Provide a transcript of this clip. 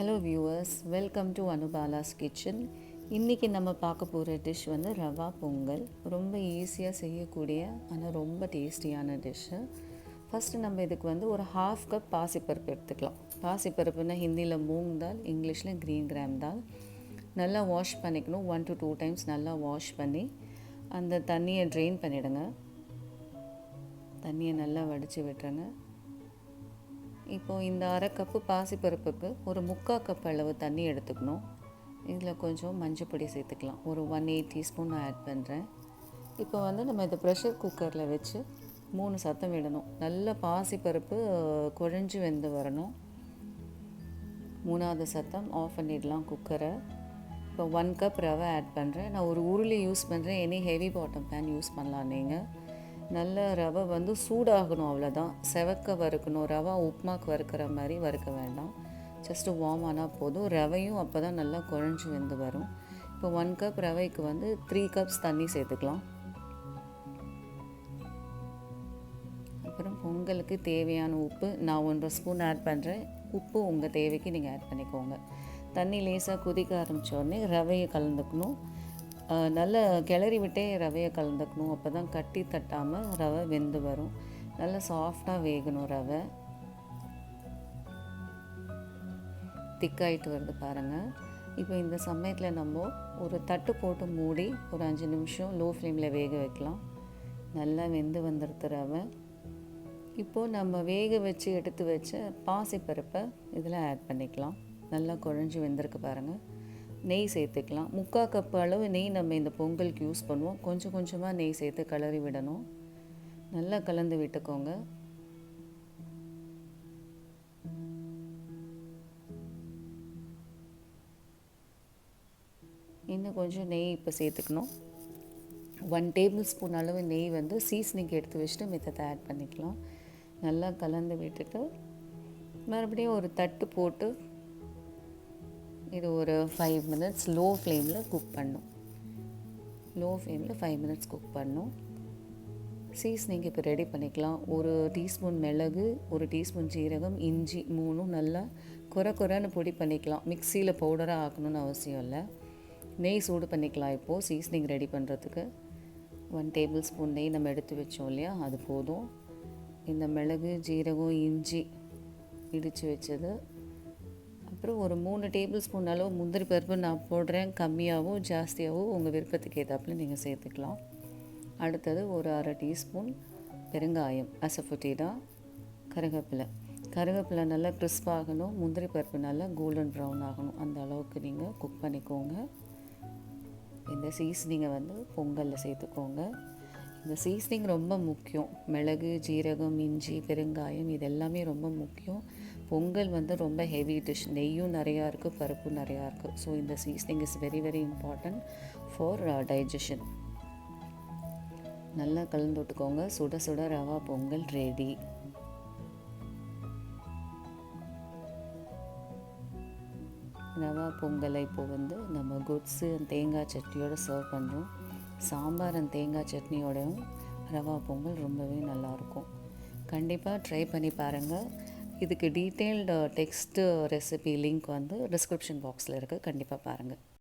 Hello viewers, welcome to Anubala's kitchen. இன்றைக்கி நம்ம பார்க்க போகிற டிஷ் வந்து ரவா பொங்கல். ரொம்ப ஈஸியாக செய்யக்கூடிய ஆனால் ரொம்ப டேஸ்டியான டிஷ்ஷு. ஃபஸ்ட்டு நம்ம இதுக்கு வந்து ஒரு 1/2 கப் பாசிப்பருப்பு எடுத்துக்கலாம். பாசிப்பருப்புன்னா ஹிந்தியில் மூங் தால், இங்கிலீஷில் க்ரீன் கிராம் தால். நல்லா வாஷ் பண்ணிக்கணும். 1 to 2 டைம்ஸ் நல்லா வாஷ் பண்ணி அந்த தண்ணியை ட்ரெயின் பண்ணிவிடுங்க. தண்ணியை நல்லா வடித்து விட்டுருங்க. இப்போது இந்த 1/2 கப்பு பாசிப்பருப்புக்கு ஒரு 3/4 கப் அளவு தண்ணி எடுத்துக்கணும். இதில் கொஞ்சம் மஞ்சப்பொடி சேர்த்துக்கலாம். ஒரு 1/8 டீஸ்பூன் நான் ஆட் பண்ணுறேன். இப்போ வந்து நம்ம இதை ப்ரெஷர் குக்கரில் வச்சு 3 சத்தம் விடணும். நல்ல பாசிப்பருப்பு குழஞ்சி வெந்து வரணும். 3வது சத்தம் ஆஃப் பண்ணிடலாம் குக்கரை. இப்போ 1 கப் ரவை ஆட் பண்ணுறேன். நான் ஒரு உருளி யூஸ் பண்ணுறேன். Any heavy bottom pan use பண்ணலாம் நீங்கள். நல்ல ரவை வந்து சூடாகணும், அவ்வளோதான். செவக்க வறுக்கணும். ரவை உப்புமாக்கு வறுக்கிற மாதிரி வறுக்க வேண்டாம். ஜஸ்ட்டு வார்ம் ஆனால் போதும். ரவையும் அப்போ தான் நல்லா குழஞ்சி வெந்து வரும். இப்போ 1 கப் ரவைக்கு வந்து 3 கப்ஸ் தண்ணி சேர்த்துக்கலாம். அப்புறம் பொங்கலுக்கு தேவையான உப்பு நான் 1.5 ஸ்பூன் ஆட் பண்ணுறேன். உப்பு உங்கள் தேவைக்கு நீங்கள் ஆட் பண்ணிக்கோங்க. தண்ணி லேசாக கொதிக்க ஆரம்பித்த உடனே ரவையை கலந்துக்கணும். நல்லா கிளறி விட்டே ரவையை கலந்துக்கணும். அப்போ தான் கட்டி தட்டாமல் ரவை வெந்து வரும். நல்லா சாஃப்டாக வேகணும். ரவை திக்காயிட்டு வருது பாருங்கள். இப்போ இந்த சமயத்தில் நம்ம ஒரு தட்டு போட்டு மூடி ஒரு 5 நிமிஷம் லோ ஃப்ளேமில் வேக வைக்கலாம். நல்லா வெந்து வந்துடுது ரவை. இப்போது நம்ம வேக வச்சு எடுத்து வச்ச பாசிப்பருப்பை இதில் ஆட் பண்ணிக்கலாம். நல்லா குழஞ்சி வெந்திருக்கு பாருங்கள். நெய் சேர்த்துக்கலாம். 3/4 கப் அளவு நெய் நம்ம இந்த பொங்கலுக்கு யூஸ் பண்ணுவோம். கொஞ்சம் கொஞ்சமாக நெய் சேர்த்து கிளறி விடணும். நல்லா கலந்து விட்டுக்கோங்க. இன்னும் கொஞ்சம் நெய் இப்போ சேர்த்துக்கணும். 1 டேபிள் ஸ்பூன் அளவு நெய் வந்து சீசனிங் எடுத்து வச்சுட்டு மித்தத்தை ஆட் பண்ணிக்கலாம். நல்லா கலந்து விட்டுட்டு மறுபடியும் ஒரு தட்டு போட்டு இது ஒரு 5 மினிட்ஸ் லோ ஃப்ளேமில் குக் பண்ணும். லோ ஃப்ளேமில் 5 மினிட்ஸ் குக் பண்ணும். சீசனிங் இப்போ ரெடி பண்ணிக்கலாம். ஒரு டீஸ்பூன் மிளகு, ஒரு டீஸ்பூன் ஜீரகம், இஞ்சி 3ம் நல்லா குறைன்னு பொடி பண்ணிக்கலாம். மிக்சியில் பவுடராக ஆக்கணும்னு அவசியம் இல்லை. நெய் சூடு பண்ணிக்கலாம். இப்போது சீசனிங் ரெடி பண்ணுறதுக்கு 1 டேபிள் ஸ்பூன் நெய் நம்ம எடுத்து வச்சோம் இல்லையா, அது போதும். இந்த மிளகு, ஜீரகம், இஞ்சி இடித்து வச்சது, அப்புறம் ஒரு 3 டேபிள் ஸ்பூன் அளவு முந்திரி பருப்பு நான் போடுறேன். கம்மியாகவோ ஜாஸ்தியாகவோ உங்கள் விருப்பத்துக்கு ஏற்றாப்புல நீங்கள் சேர்த்துக்கலாம். அடுத்தது ஒரு 1/2 டீஸ்பூன் பெருங்காயம், அசஃபுட்டீடா, கருவேப்பிலை நல்லா கிறிஸ்பாகணும். முந்திரி பருப்பு நல்லா கோல்டன் ப்ரௌன் ஆகணும். அந்த அளவுக்கு நீங்கள் குக் பண்ணிக்கோங்க. இந்த சீசனிங்கை வந்து பொங்கலில் சேர்த்துக்கோங்க. இந்த சீசனிங் ரொம்ப முக்கியம். மிளகு, ஜீரகம், இஞ்சி, பெருங்காயம் இது எல்லாமே ரொம்ப முக்கியம். பொங்கல் வந்து ரொம்ப ஹெவி டிஷ். நெய்யும் நிறையா இருக்குது, பருப்பும் நிறையா இருக்குது. ஸோ இந்த seasoning is very very important for digestion. நல்லா கலந்து விட்டுக்கோங்க. சுட சுட ரவா பொங்கல் ரெடி. ரவா பொங்கலை இப்போ வந்து நம்ம குட்ஸு தேங்காய் சட்னியோடு சர்வ் பண்ணுறோம். சாம்பார் அண்ட் தேங்காய் சட்னியோடையும் ரவா பொங்கல் ரொம்பவே நல்லாயிருக்கும். கண்டிப்பாக ட்ரை பண்ணி பாருங்கள். இதுக்கு டீட்டெயில்டு டெக்ஸ்ட்டு ரெசிபி லிங்க் வந்து டிஸ்கிரிப்ஷன் பாக்ஸில் இருக்குது. கண்டிப்பாக பாருங்கள்.